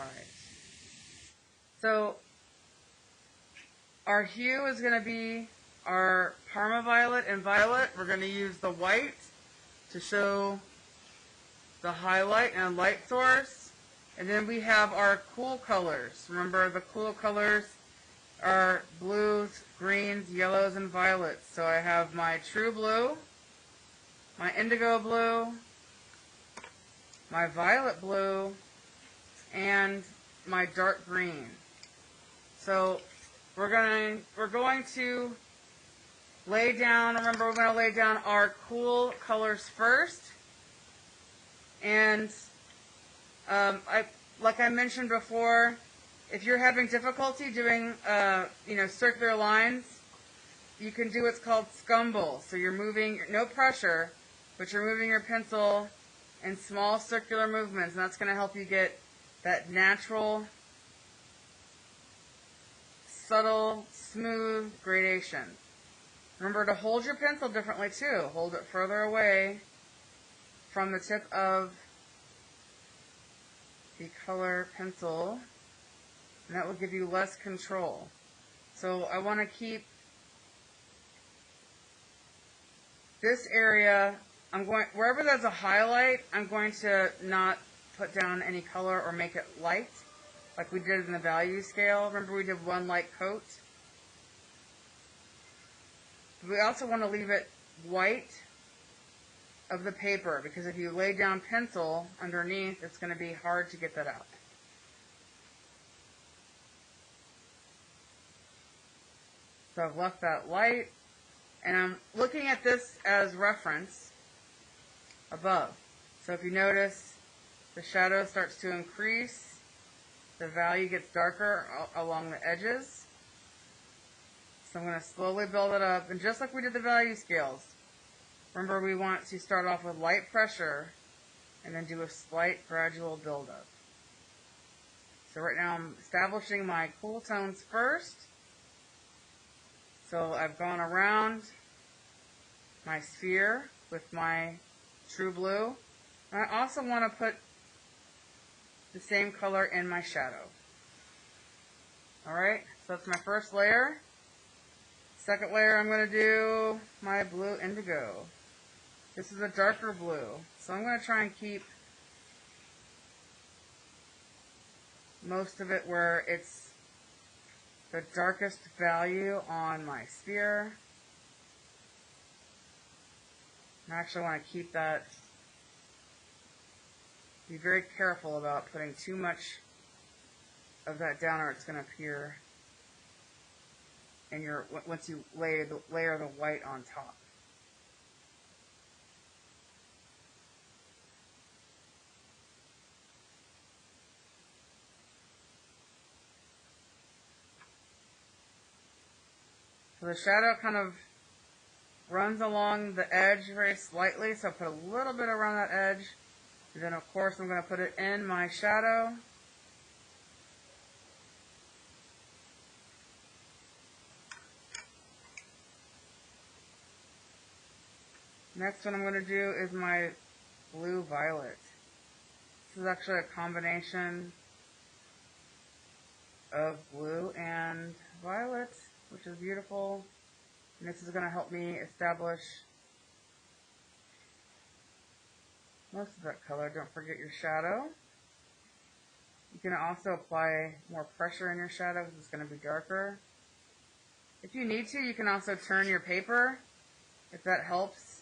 Alright. So our hue is going to be our Parma Violet and Violet. We're going to use the white to show the highlight and light source. And then we have our cool colors. Remember, the cool colors are blues, greens, yellows, and violets. So I have my true blue, my indigo blue, my violet blue, and my dark green. So we're going to lay down, remember we're going to lay down our cool colors first. And like I mentioned before, if you're having difficulty doing circular lines, you can do what's called scumble. So you're moving, no pressure, but you're moving your pencil in small circular movements, and that's going to help you get that natural, subtle, smooth gradation. Remember to hold your pencil differently too. Hold it further away from the tip of the color pencil, and that will give you less control. So I want to keep this area, wherever there's a highlight, I'm going to not put down any color or make it light, like we did in the value scale. Remember we did one light coat? We also want to leave it white of the paper, because if you lay down pencil underneath, it's going to be hard to get that out. So I've left that light, and I'm looking at this as reference above. So if you notice, the shadow starts to increase, the value gets darker along the edges. So I'm going to slowly build it up, and just like we did the value scales, remember we want to start off with light pressure and then do a slight gradual buildup. So right now I'm establishing my cool tones first. So I've gone around my sphere with my true blue. And I also want to put the same color in my shadow. Alright, so that's my first layer. Second layer, I'm going to do my blue indigo. This is a darker blue, so I'm going to try and keep most of it where it's the darkest value on my sphere. I actually want to keep that, be very careful about putting too much of that down or it's going to appear in your, once you layer the white on top. So the shadow kind of runs along the edge very slightly, so I put a little bit around that edge. And then of course I'm going to put it in my shadow. Next one I'm going to do is my blue violet. This is actually a combination of blue and violet, which is beautiful. And this is going to help me establish most of that color. Don't forget your shadow. You can also apply more pressure in your shadow because it's going to be darker. If you need to, you can also turn your paper, if that helps.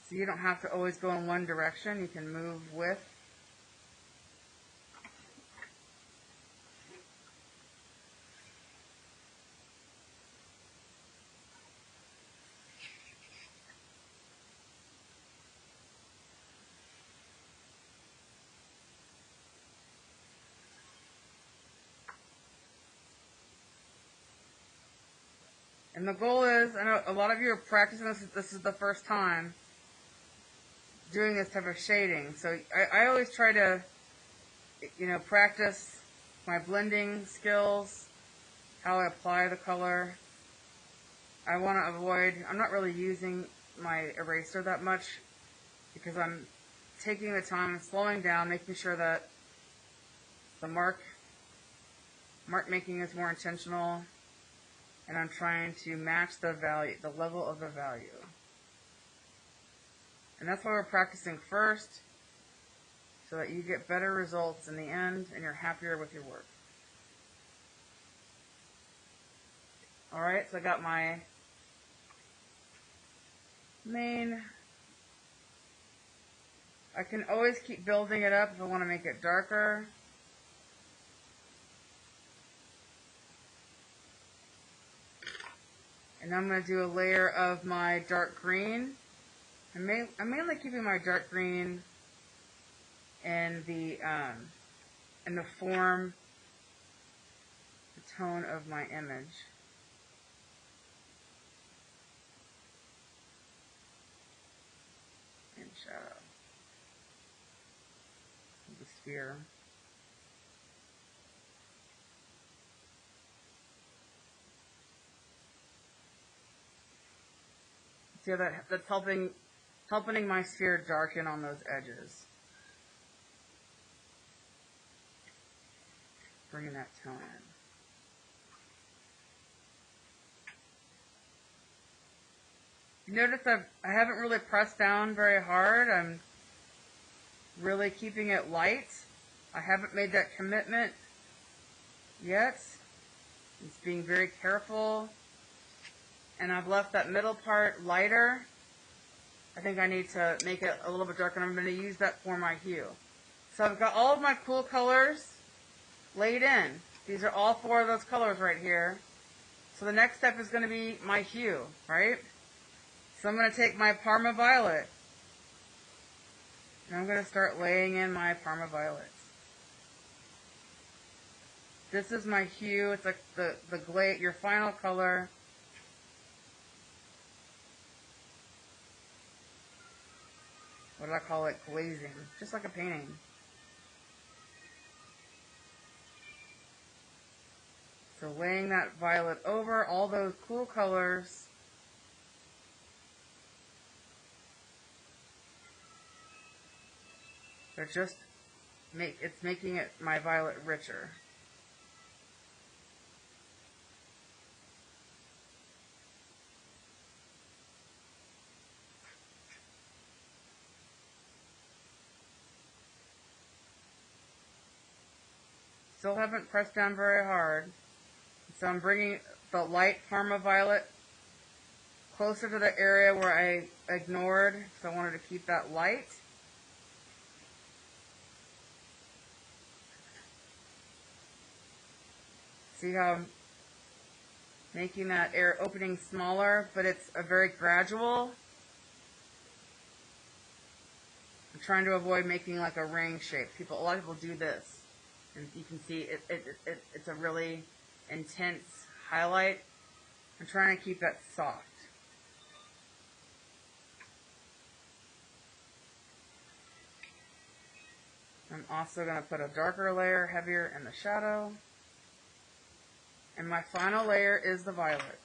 So you don't have to always go in one direction. You can move with. And the goal is, I know a lot of you are practicing this is the first time doing this type of shading. So I always try to, practice my blending skills, how I apply the color. I want to avoid, I'm not really using my eraser that much because I'm taking the time, slowing down, making sure that the mark making is more intentional, and I'm trying to match the value, the level of the value. And that's why we're practicing first, so that you get better results in the end and you're happier with your work. Alright, so I got my main. I can always keep building it up if I want to make it darker. And I'm going to do a layer of my dark green. I'm mainly keeping my dark green in the form, the tone of my image. And shadow. The sphere. See how that's helping my sphere darken on those edges. Bringing that tone in. You notice I haven't really pressed down very hard. I'm really keeping it light. I haven't made that commitment yet. It's being very careful. And I've left that middle part lighter. I think I need to make it a little bit darker, and I'm going to use that for my hue. So I've got all of my cool colors laid in. These are all 4 of those colors right here. So the next step is going to be my hue, right? So I'm going to take my Parma Violet, and I'm going to start laying in my Parma Violets. This is my hue. It's like your final color. What do I call it? Glazing. Just like a painting. So laying that violet over all those cool colors. They're just it's making it my violet richer. Still haven't pressed down very hard. So I'm bringing the light Parma Violet closer to the area where I ignored, so I wanted to keep that light. See how I'm making that air opening smaller, but it's a very gradual. I'm trying to avoid making like a ring shape. A lot of people do this, and you can see it's a really intense highlight. I'm trying to keep that soft. I'm also going to put a darker layer, heavier in the shadow. And my final layer is the violet.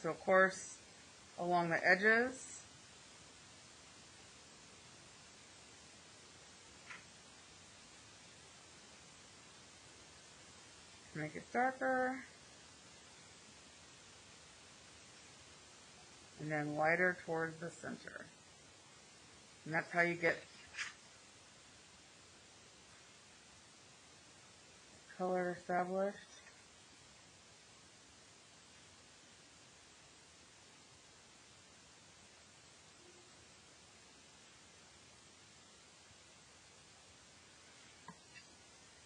So of course, along the edges, make it darker, and then lighter towards the center. And that's how you get color established.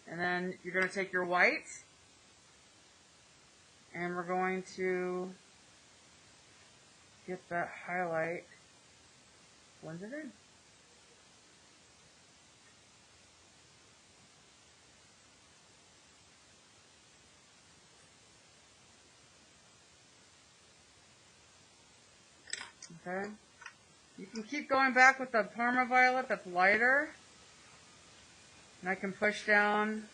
And then you're going to take your white, and we're going to get that highlight blended in. Okay? You can keep going back with the Parma Violet that's lighter. And I can push down.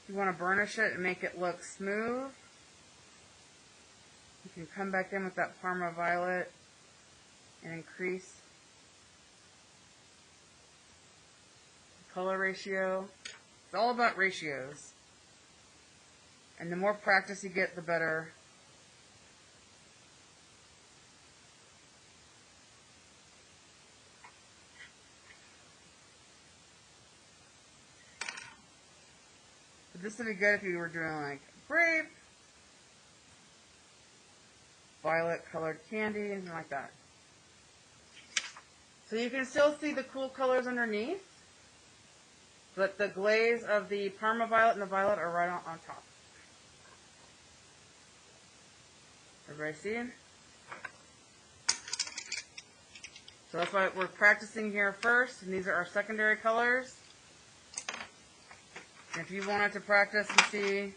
If you want to burnish it and make it look smooth, you can come back in with that Parma Violet and increase color ratio. It's all about ratios. And the more practice you get, the better. But this would be good if you were doing like grape, violet colored candy, anything like that. So you can still see the cool colors underneath, but the glaze of the Parma Violet and the violet are right on top. Everybody seeing? So that's why we're practicing here first, and these are our secondary colors. And if you wanted to practice and see,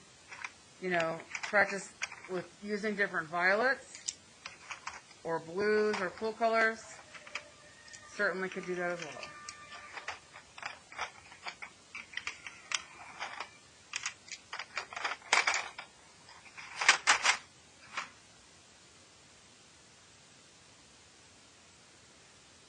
practice with using different violets or blues or cool colors, certainly could do that as well.